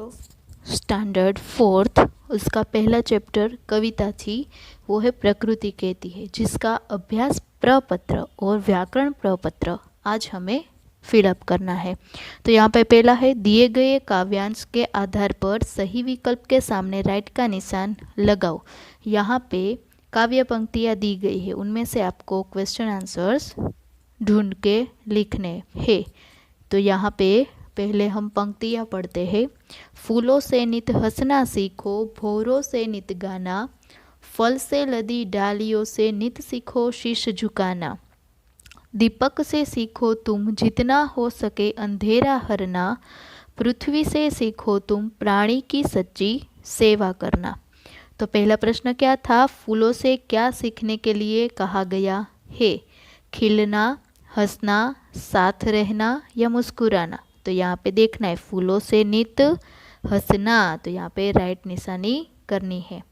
बच्चों, standard fourth उसका पहला चैप्टर कविता थी, वो है प्रकृति कहती है, जिसका अभ्यास प्रपत्र और व्याकरण प्रपत्र आज हमें फिलअप करना है। तो यहाँ पे पहला है, दिए गए काव्यांश के आधार पर सही विकल्प के सामने राइट का निशान लगाओ। यहाँ पे काव्य पंक्तियाँ दी गई है, उनमें से आपको क्वेश्चन आंसर्स ढूंढ के लिखने हैं। तो यहाँ पे पहले हम पंक्तियाँ पढ़ते हैं। फूलों से नित हंसना सीखो, भौरों से नित गाना, फल से लदी डालियों से नित सीखो शीश झुकाना। दीपक से सीखो तुम जितना हो सके अंधेरा हरना, पृथ्वी से सीखो तुम प्राणी की सच्ची सेवा करना। तो पहला प्रश्न क्या था, फूलों से क्या सीखने के लिए कहा गया है? खिलना, हंसना, साथ रहना या मुस्कुराना। तो यहाँ पे देखना है, फूलों से नित हंसना, तो यहाँ पे राइट निशानी करनी है।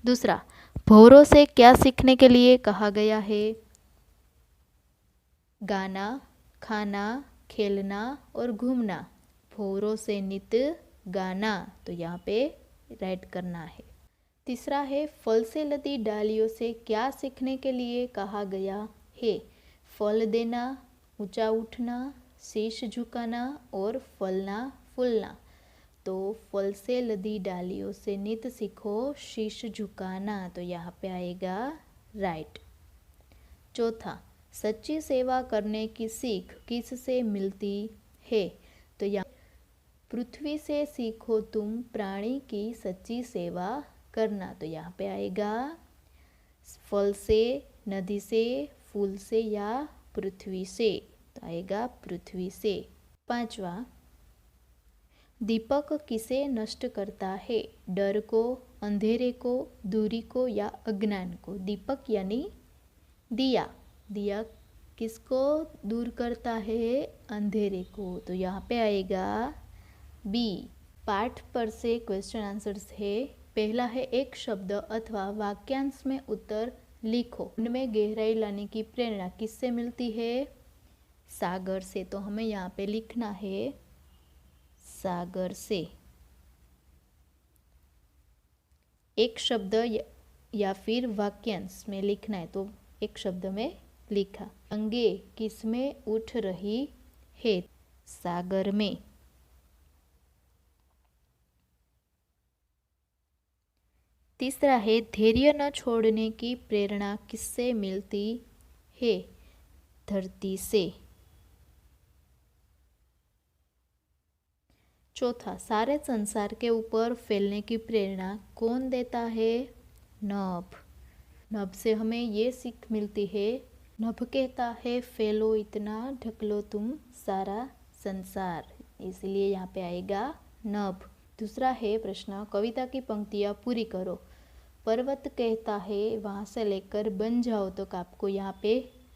दूसरा, भौरों से क्या सीखने के लिए कहा गया है? गाना, खाना, खेलना और घूमना। भौरों से नित गाना, तो यहाँ पे राइट करना है। तीसरा है, फल से लदी डालियों से क्या सीखने के लिए कहा गया है? फल देना, ऊंचा उठना, शीश झुकाना और फलना फूलना। तो फल से लदी डालियों से नित सीखो शीश झुकाना, तो यहाँ पे आएगा राइट। चौथा, सच्ची सेवा करने की सीख किससे मिलती है? तो यहाँ पृथ्वी से सीखो तुम प्राणी की सच्ची सेवा करना, तो यहाँ पे आएगा फल से, नदी से, फूल से या पृथ्वी से, तो आएगा पृथ्वी से। पांचवा, दीपक किसे नष्ट करता है? डर को, अंधेरे को, दूरी को या अज्ञान को? दीपक यानी दिया, दिया किसको दूर करता है? अंधेरे को, तो यहाँ पे आएगा बी। पाठ पर से क्वेश्चन आंसर्स है। पहला है, एक शब्द अथवा वाक्यांश में उत्तर लिखो, उनमें गहराई लाने की प्रेरणा किससे मिलती है? सागर से। तो हमें यहाँ पे लिखना है सागर से। एक शब्द या फिर वाक्यांश में लिखना है, तो एक शब्द में लिखा। गंगे किसमें उठ रही है? सागर में। तीसरा है, धैर्य न छोड़ने की प्रेरणा किससे मिलती है? धरती से। चौथा, सारे संसार के ऊपर फैलने की प्रेरणा कौन देता है? नभ। नभ से हमें ये सीख मिलती है, नभ कहता है फैलो इतना, ढक लो तुम सारा संसार, इसलिए यहाँ पे आएगा नभ। दूसरा है प्रश्न, कविता की पंक्तियाँ पूरी करो। पर्वत कहता है वहाँ से लेकर बन जाओ तक आपको यहाँ पे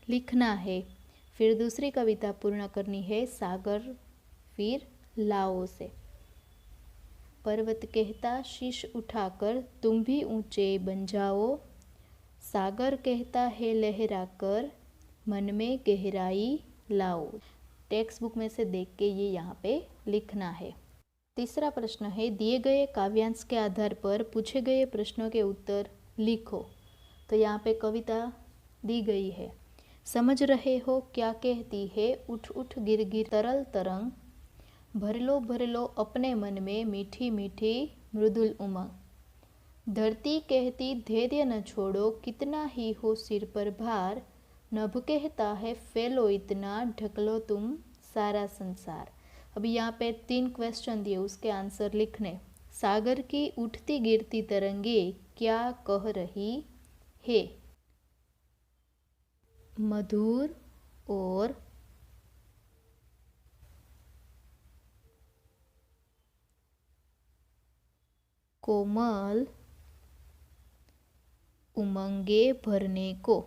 लिखना है। फिर दूसरी कविता पूर्ण करनी है सागर फिर लाओ से। पर्वत कहता शीश उठाकर तुम भी ऊंचे बन जाओ, सागर कहता है लहरा कर मन में गहराई लाओ। टेक्स्ट बुक में से देख के ये यहाँ पे लिखना है। तीसरा प्रश्न है, दिए गए काव्यांश के आधार पर पूछे गए प्रश्नों के उत्तर लिखो। तो यहाँ पे कविता दी गई है। समझ रहे हो क्या कहती है, उठ उठ गिर गिर तरल तरंग, भर लो अपने मन में मीठी मीठी मृदुल उमंग। धरती कहती धैर्य न छोड़ो, कितना ही हो सिर पर भार, नभ कहता है फैलो इतना, ढक लो तुम सारा संसार। अभी यहाँ पे 3 क्वेश्चन दिए, उसके आंसर लिखने। सागर की उठती गिरती तरंगे क्या कह रही है? मधुर और कोमल उमंगे भरने को।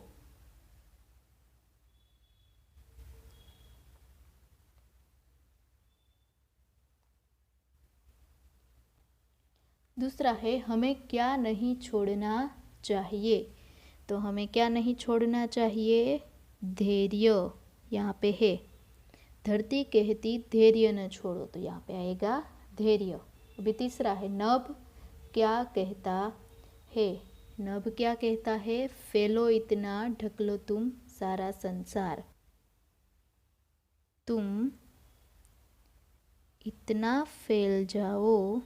दूसरा है, हमें क्या नहीं छोड़ना चाहिए? तो हमें क्या नहीं छोड़ना चाहिए? धैर्य, यहाँ पे है। धरती कहती धैर्य न छोड़ो, तो यहाँ पे आएगा धैर्य। अभी तीसरा है नभ क्या कहता है। नभ क्या कहता है? फैलो इतना, ढक लो तुम सारा संसार। तुम इतना फैल जाओ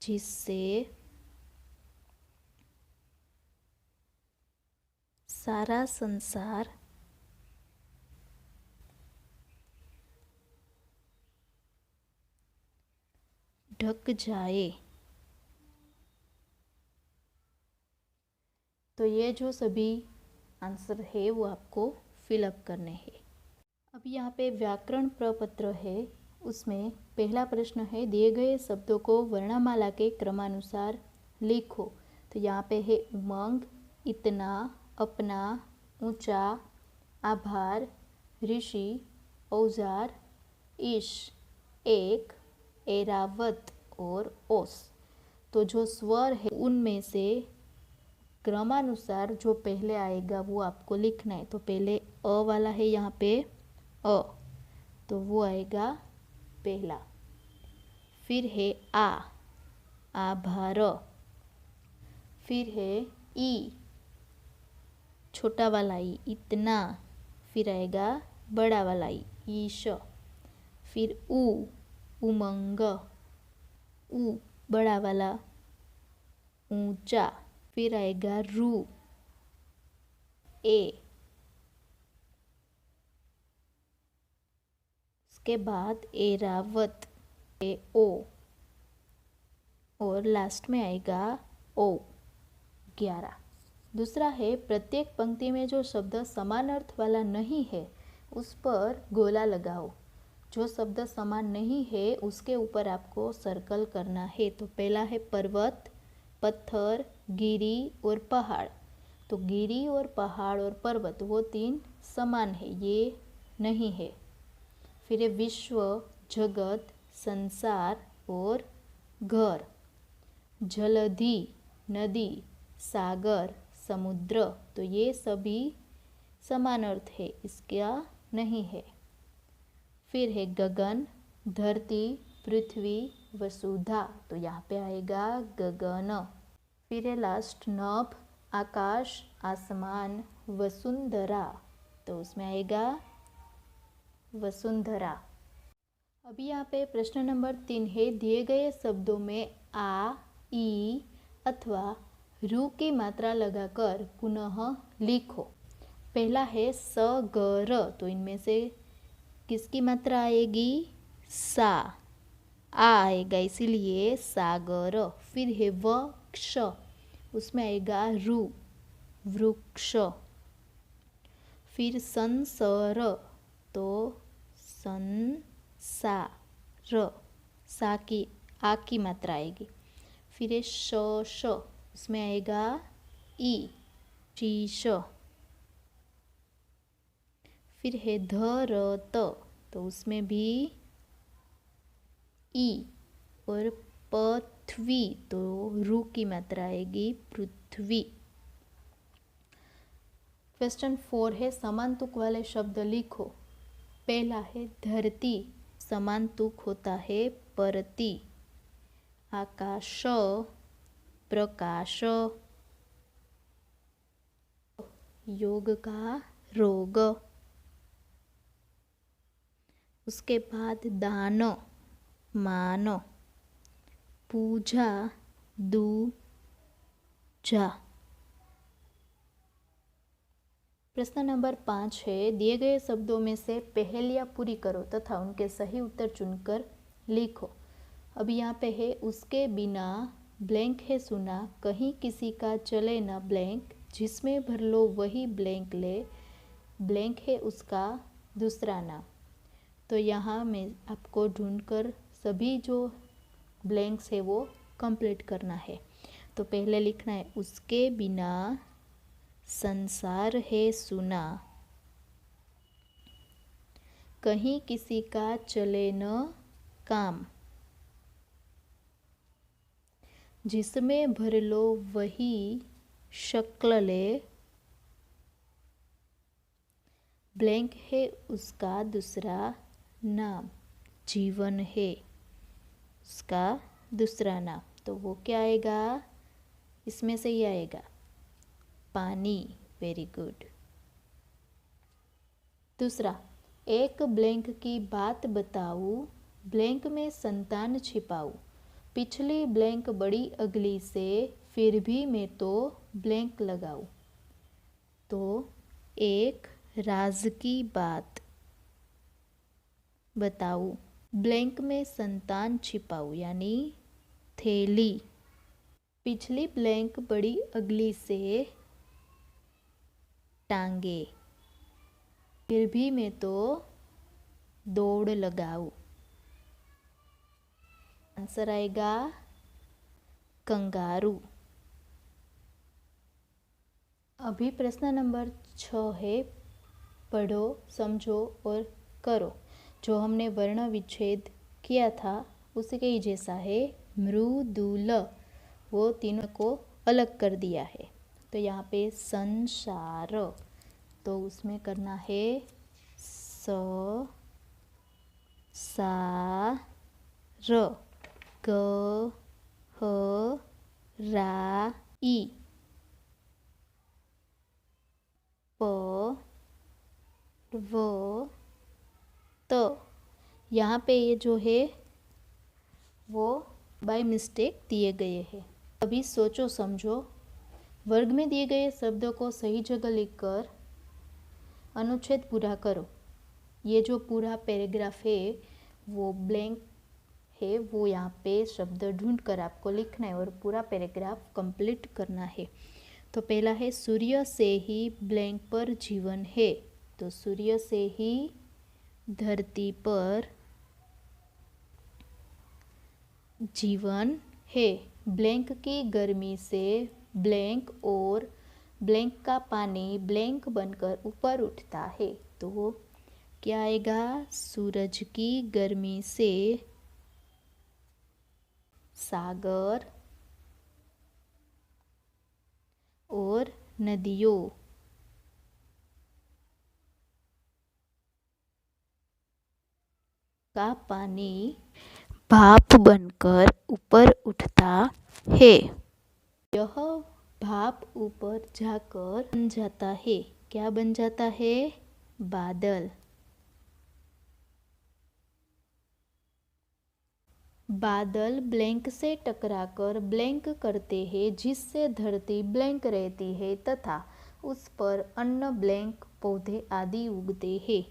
जिससे सारा संसार ढक जाए। तो ये जो सभी आंसर है वो आपको फिलअप करने हैं। अब यहाँ पे व्याकरण प्रपत्र है, उसमें पहला प्रश्न है दिए गए शब्दों को वर्णमाला के क्रमानुसार लिखो। तो यहाँ पे है उमंग, इतना, अपना, ऊंचा, आभार, ऋषि, औजार, ईश, एक, एरावत और ओस। तो जो स्वर है उनमें से क्रमानुसार जो पहले आएगा वो आपको लिखना है। तो पहले अ वाला है यहाँ पे अ, तो वो आएगा पहला। फिर है आ, आभार। फिर है ई, छोटा वाला ई, इतना। फिर आएगा बड़ा वाला ई, ईश। फिर ऊ, उमंग, ऊ बड़ा वाला, ऊंचा। फिर आएगा रू, ए। उसके बाद एरावत, ए ओ। और लास्ट में आएगा ओ, 11। दूसरा है प्रत्येक पंक्ति में जो शब्द समान अर्थ वाला नहीं है उस पर गोला लगाओ। जो शब्द समान नहीं है उसके ऊपर आपको सर्कल करना है। तो पहला है पर्वत, पत्थर, गिरी और पहाड़। तो गिरी और पहाड़ और पर्वत वो तीन समान है, ये नहीं है। फिर है विश्व, जगत, संसार और घर। जलधि, नदी, सागर, समुद्र, तो ये सभी समान अर्थ है, इसका नहीं है। फिर है गगन, धरती, पृथ्वी, वसुधा, तो यहाँ पे आएगा गगन। फिर है लास्ट नभ, आकाश, आसमान, वसुंधरा, तो उसमें आएगा वसुंधरा। अभी यहाँ पे प्रश्न नंबर 3 है दिए गए शब्दों में आ, ई अथवा रू की मात्रा लगाकर पुनः लिखो। पहला है स, ग, र, तो इनमें से किसकी मात्रा आएगी? सा, आ आएगा, इसीलिए सागर। फिर है व, क्ष, उसमें आएगा रू, वृक्ष। फिर सन, स, र, तो सन, सा, र, सा की आ की मात्रा आएगी। फिर है श, श, उसमें आएगा ई, शीश। फिर है ध, र, त, तो उसमें भी ई। और पृथ्वी, तो रू की मात्रा आएगी पृथ्वी। क्वेश्चन 4 है समान तुक वाले शब्द लिखो। पहला है धरती, समान तुक होता है परती। आकाश, प्रकाश, योग का रोग। उसके बाद दान, मान, पूजा, दूजा। प्रश्न नंबर 5 है दिए गए शब्दों में से पहेलियाँ पूरी करो तथा उनके सही उत्तर चुनकर लिखो। अब यहाँ पे है उसके बिना ब्लैंक है सुना, कहीं किसी का चले ना ब्लैंक, जिसमें भर लो वही ब्लैंक ले, ब्लैंक है उसका दूसरा नाम। तो यहाँ मैं आपको ढूंढकर सभी जो ब्लैंक्स है वो कंप्लीट करना है। तो पहले लिखना है उसके बिना संसार है सुना, कहीं किसी का चले न काम, जिसमें भर लो वही शक्ल ले, ब्लैंक है उसका दूसरा नाम, जीवन है उसका दूसरा नाम, तो वो क्या आएगा, इसमें से ही आएगा पानी। Very good. दूसरा, एक ब्लैंक की बात बताऊं, ब्लैंक में संतान छिपाऊं, पिछली ब्लैंक बड़ी अगली से, फिर भी मैं तो ब्लैंक लगाऊं। तो एक राज की बात बताऊं, ब्लैंक में संतान छिपाऊं यानी थैली, पिछली ब्लैंक बड़ी अगली से टांगे, फिर भी मैं तो दौड़ लगाऊं। आंसर आएगा कंगारू। अभी प्रश्न नंबर 6 है, पढ़ो, समझो और करो। जो हमने वर्ण विच्छेद किया था उसी के ही जैसा है, मृदुल, वो तीनों को अलग कर दिया है। तो यहाँ पे संसार, तो उसमें करना है स सा र, ग ह रा ई, प व त। यहाँ पे ये जो है वो बाय मिस्टेक दिए गए हैं। अभी सोचो समझो, वर्ग में दिए गए शब्दों को सही जगह लिखकर अनुच्छेद पूरा करो। ये जो पूरा पैराग्राफ है वो ब्लैंक है, वो यहाँ पे शब्द ढूंढ कर आपको लिखना है और पूरा पैराग्राफ कंप्लीट करना है। तो पहला है, सूर्य से ही ब्लैंक पर जीवन है, तो सूर्य से ही धरती पर जीवन है। ब्लैंक की गर्मी से ब्लैंक और ब्लैंक का पानी ब्लैंक बनकर ऊपर उठता है, तो क्या आएगा, सूरज की गर्मी से सागर और नदियों का पानी भाप बनकर ऊपर उठता है। यह भाप ऊपर जाकर बन जाता है, क्या बन जाता है, बादल। बादल ब्लैंक से टकराकर ब्लैंक करते हैं, जिससे धरती ब्लैंक रहती है तथा उस पर अन्न ब्लैंक पौधे आदि उगते हैं।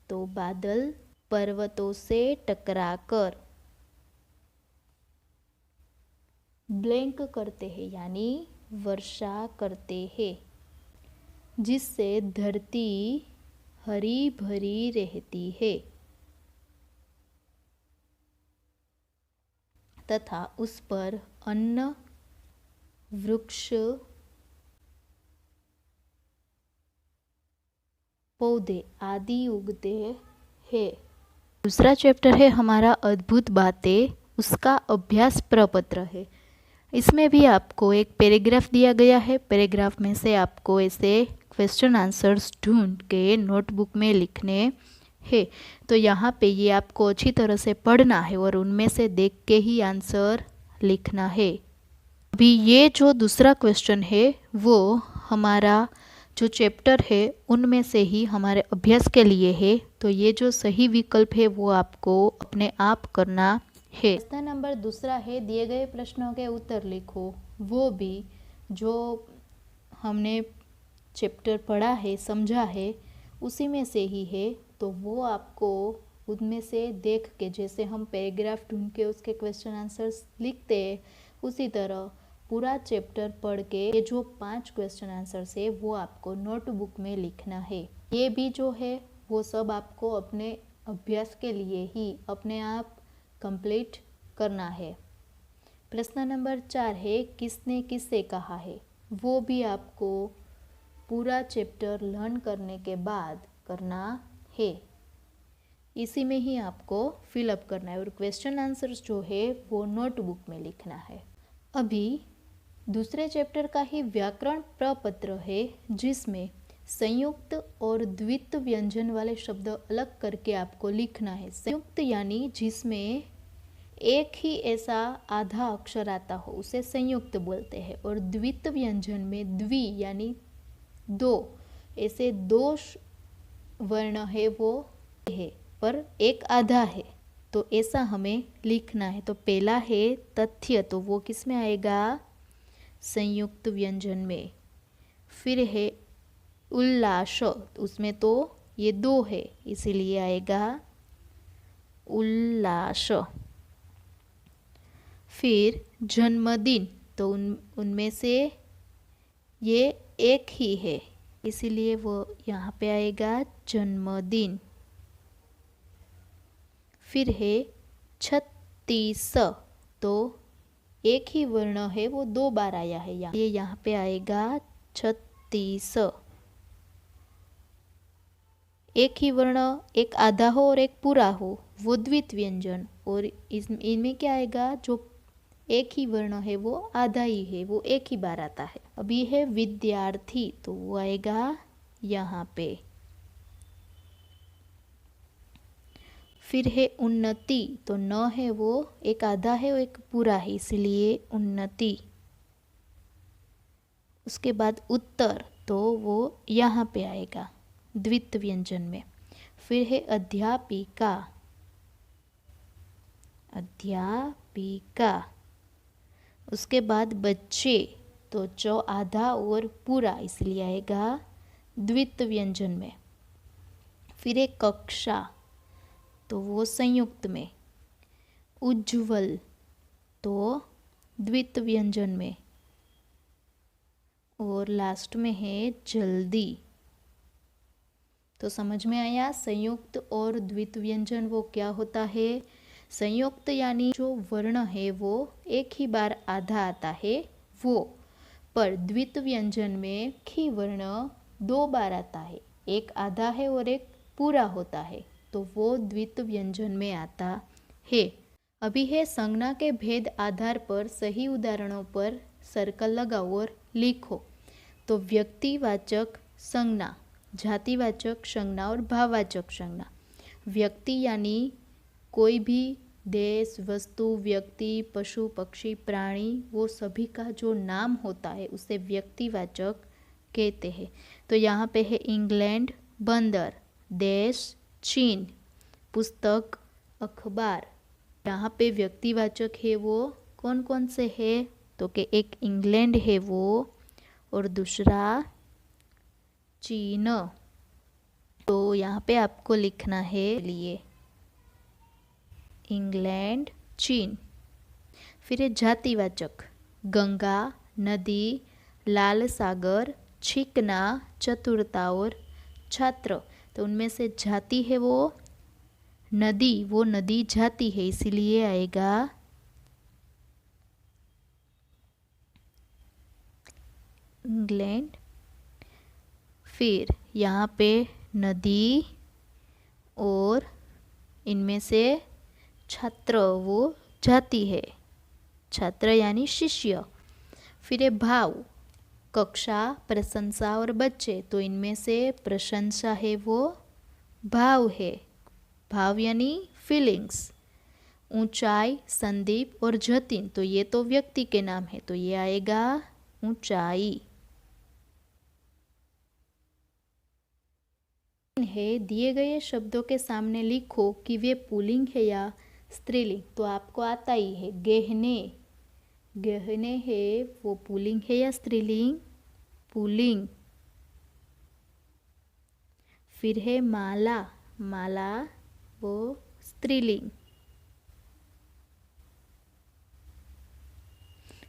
तो बादल पर्वतों से टकराकर ब्लैंक करते हैं यानी वर्षा करते हैं, जिससे धरती हरी भरी रहती है तथा उस पर अन्न, वृक्ष, पौधे आदि उगते हैं। दूसरा चैप्टर है हमारा अद्भुत बातें, उसका अभ्यास प्रपत्र है। इसमें भी आपको एक पैराग्राफ दिया गया है, पैराग्राफ में से आपको ऐसे क्वेश्चन आंसर्स ढूंढ के नोटबुक में लिखने हैं। तो यहाँ पे ये आपको अच्छी तरह से पढ़ना है और उनमें से देख के ही आंसर लिखना है। अभी ये जो दूसरा क्वेश्चन है वो हमारा जो चैप्टर है उनमें से ही हमारे अभ्यास के लिए है, तो ये जो सही विकल्प है वो आपको अपने आप करना है। प्रश्न नंबर दूसरा है, दिए गए प्रश्नों के उत्तर लिखो। वो भी जो हमने चैप्टर पढ़ा है, समझा है, उसी में से ही है, तो वो आपको उनमें से देख के, जैसे हम पैराग्राफ ढूंढ के उसके क्वेश्चन आंसर्स लिखते हैं, उसी तरह पूरा चैप्टर पढ़ के ये जो 5 क्वेश्चन आंसर्स है वो आपको नोटबुक में लिखना है। ये भी जो है वो सब आपको अपने अभ्यास के लिए ही अपने आप कंप्लीट करना है। प्रश्न नंबर 4 है, किसने किससे कहा है, वो भी आपको पूरा चैप्टर लर्न करने के बाद करना है। इसी में ही आपको फिलअप करना है और क्वेश्चन आंसर्स जो है वो नोटबुक में लिखना है। अभी दूसरे चैप्टर का ही व्याकरण प्रपत्र है, जिसमें संयुक्त और द्वित्व व्यंजन वाले शब्द अलग करके आपको लिखना है। संयुक्त यानी जिसमें एक ही ऐसा आधा अक्षर आता हो उसे संयुक्त बोलते हैं। और द्वित्व व्यंजन में द्वि यानी दो, ऐसे दो वर्ण है वो है पर एक आधा है, तो ऐसा हमें लिखना है। तो पहला है तथ्य, तो वो किस में आएगा? संयुक्त व्यंजन में। फिर है उल्लास, उसमें तो ये दो है इसीलिए आएगा उल्लास। फिर जन्मदिन, तो उनमें से ये एक ही है इसीलिए वो यहाँ पे आएगा जन्मदिन। फिर है 36, तो एक ही वर्ण है वो दो बार आया है, ये यहाँ पे आएगा 36। एक ही वर्ण एक आधा हो और एक पूरा हो वो द्वित्व व्यंजन, और इनमें क्या आएगा? जो एक ही वर्ण है वो आधा ही है, वो एक ही बार आता है। अभी है विद्यार्थी, तो वो आएगा यहाँ पे। फिर है उन्नति, तो न है वो एक आधा है वो एक पूरा है इसलिए उन्नति। उसके बाद उत्तर, तो वो यहाँ पे आएगा द्वित्व व्यंजन में। फिर है अध्यापिका, अध्यापिका। उसके बाद बच्चे, तो जो आधा और पूरा इसलिए आएगा द्वित्व व्यंजन में। फिर एक कक्षा, तो वो संयुक्त में। उज्ज्वल, तो द्वित्व व्यंजन में। और लास्ट में है जल्दी। तो समझ में आया संयुक्त और द्वित्व व्यंजन वो क्या होता है? संयुक्त यानी जो वर्ण है वो एक ही बार आधा आता है वो, पर द्वित्व व्यंजन में एक ही वर्ण दो बार आता है, एक आधा है और एक पूरा होता है, तो वो द्वित्व व्यंजन में आता है। अभी है संज्ञा के भेद आधार पर सही उदाहरणों पर सर्कल लगाओ और लिखो। तो व्यक्तिवाचक संज्ञा, जातिवाचक संज्ञा और भाववाचक संज्ञा। व्यक्ति यानी कोई भी देश, वस्तु, व्यक्ति, पशु, पक्षी, प्राणी, वो सभी का जो नाम होता है उसे व्यक्तिवाचक कहते हैं। तो यहाँ पे है इंग्लैंड, बंदर, देश, चीन, पुस्तक, अखबार। यहाँ पे व्यक्तिवाचक है वो कौन कौन से है? तो कि एक इंग्लैंड है वो और दूसरा चीन। तो यहाँ पे आपको लिखना है लिए इंग्लैंड, चीन। फिर है जातिवाचक, गंगा, नदी, लाल सागर, छिकना, चतुरता और छात्र। तो उनमें से जाति है वो नदी, वो नदी जाति है इसीलिए आएगा इंग्लैंड। फिर यहाँ पे नदी और इनमें से छात्र वो जाति है, छात्र यानी शिष्य। फिर है भाव, कक्षा, प्रशंसा और बच्चे। तो इनमें से प्रशंसा है वो भाव है, भाव यानी फीलिंग्स। ऊंचाई, संदीप और जतिन, तो ये तो व्यक्ति के नाम है तो ये आएगा ऊंचाई। है दिए गए शब्दों के सामने लिखो कि वे पुल्लिंग है या स्त्रीलिंग। तो आपको आता ही है गहने, गहने है वो पुल्लिंग है या स्त्रीलिंग? पुल्लिंग। फिर है माला, माला वो स्त्रीलिंग।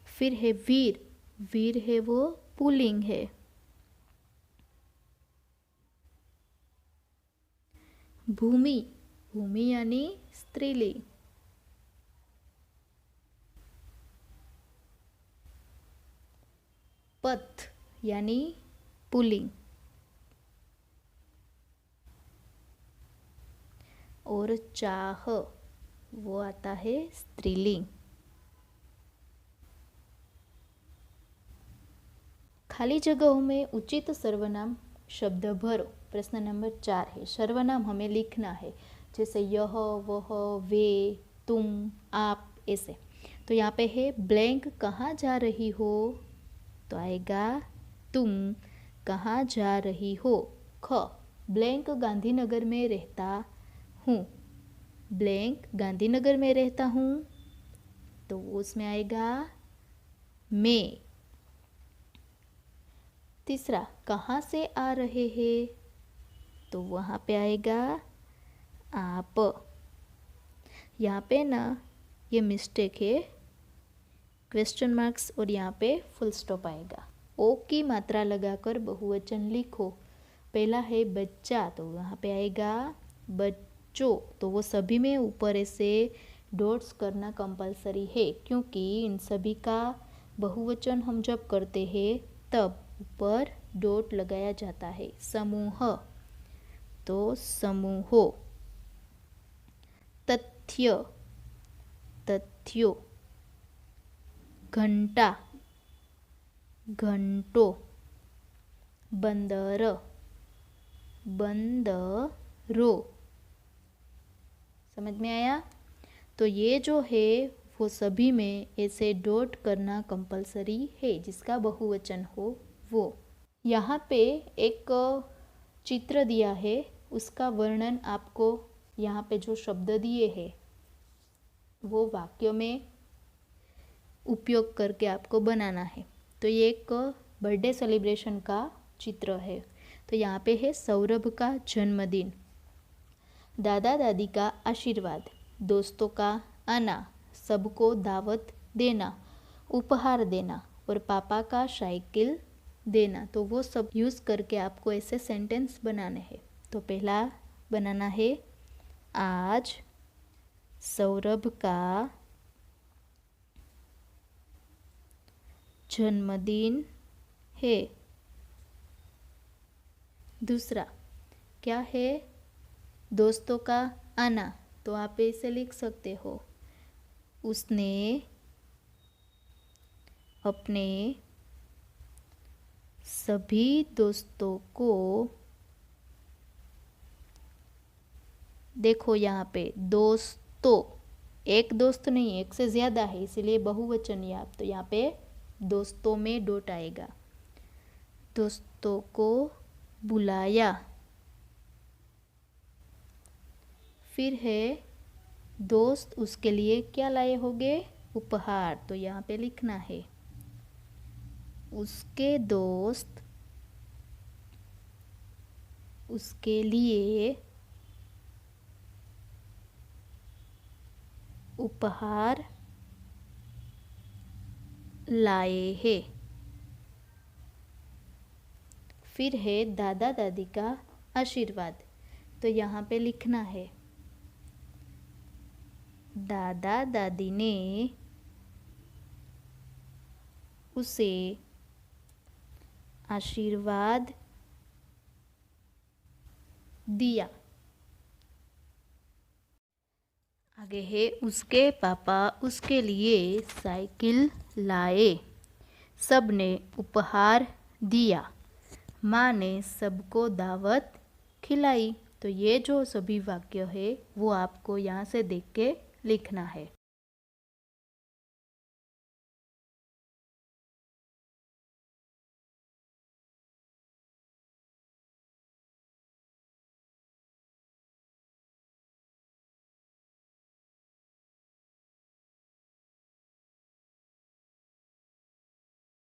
फिर है वीर, वीर है वो पुल्लिंग है। भूमि, भूमि यानी स्त्रीलिंग। पथ यानी पुल्लिंग। और चाह वो आता है स्त्रीलिंग। खाली जगहों में उचित सर्वनाम शब्द भरो। प्रश्न नंबर 4 है सर्वनाम हमें लिखना है, जैसे यह, वह, वे, तुम, आप, ऐसे। तो यहाँ पे है ब्लैंक कहाँ जा रही हो, तो आएगा तुम कहाँ जा रही हो। ख ब्लैंक गांधीनगर में रहता हूँ, ब्लैंक गांधीनगर में रहता हूँ, तो उसमें आएगा मैं। तीसरा कहाँ से आ रहे हैं, तो वहाँ पे आएगा आप। यहाँ पे ना ये मिस्टेक है, क्वेश्चन मार्क्स और यहाँ पे फुल स्टॉप आएगा। ओ की मात्रा लगाकर बहुवचन लिखो। पहला है बच्चा, तो वहाँ पे आएगा बच्चों, तो वो सभी में ऊपर ऐसे डॉट्स करना कंपलसरी है, क्योंकि इन सभी का बहुवचन हम जब करते हैं तब ऊपर डॉट लगाया जाता है। समूह, तो समूहों। तथ्य, तथ्यों। घंटा, घंटों। बंदर, बंदरों। समझ में आया? तो ये जो है वो सभी में ऐसे डॉट करना कंपलसरी है, जिसका बहुवचन हो वो। यहाँ पे एक चित्र दिया है, उसका वर्णन आपको यहाँ पे जो शब्द दिए हैं वो वाक्य में उपयोग करके आपको बनाना है। तो ये एक बर्थडे सेलिब्रेशन का चित्र है। तो यहाँ पे है सौरभ का जन्मदिन, दादा दादी का आशीर्वाद, दोस्तों का आना, सबको दावत देना, उपहार देना और पापा का साइकिल देना। तो वो सब यूज़ करके आपको ऐसे सेंटेंस बनाने हैं। तो पहला बनाना है आज सौरभ का जन्मदिन है। दूसरा क्या है, दोस्तों का आना, तो आप ऐसे लिख सकते हो, उसने अपने सभी दोस्तों को, देखो यहाँ पे दोस्तों, एक दोस्त नहीं, एक से ज़्यादा है, इसीलिए बहुवचन है आप, तो यहाँ पे दोस्तों में डॉट आएगा। दोस्तों को बुलाया। फिर है दोस्त उसके लिए क्या लाए होंगे, उपहार, तो यहाँ पे लिखना है उसके दोस्त उसके लिए उपहार लाए हैं। फिर है दादा दादी का आशीर्वाद, तो यहाँ पे लिखना है दादा दादी ने उसे आशीर्वाद दिया। आगे है उसके पापा उसके लिए साइकिल लाए, सबने उपहार दिया, माँ ने सबको दावत खिलाई। तो ये जो सभी वाक्य है वो आपको यहाँ से देख के लिखना है।